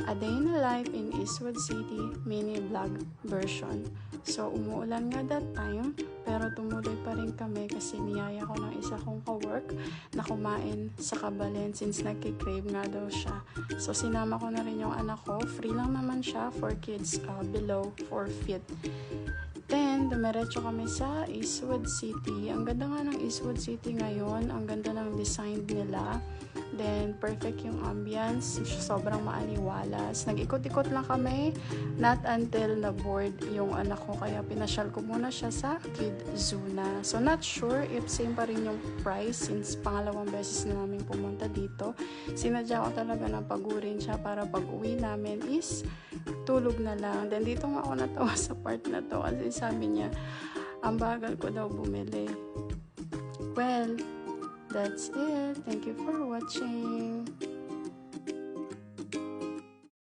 A Day in a Life in Eastwood City mini vlog version. So, umuulan nga that time, pero tumuloy pa rin kami kasi niyaya ko ng isa kong ka-work na kumain sa Kabalen since nagkikrave nga daw siya. So, sinama ko na rin yung anak ko. Free lang naman siya for kids below 4 feet. Then, dumiretso kami sa Eastwood City. Ang ganda nga ng Eastwood City ngayon. Ang ganda ng design nila. Then, perfect yung ambience. Sobrang maaliwalas. Nag-ikot-ikot lang kami. Not until na-board yung anak ko. Kaya pinasyal ko muna siya sa Kid Zoo na. So, not sure if same pa rin yung price since pangalawang beses na namin pumunta dito. Sinadya ko talaga na pagurin siya para pag uwi namin is tulog na lang. Then, dito nga ako natawa sa part na to kasi sabi niya, ang bagal ko daw bumili. Well, that's it. Thank you for watching.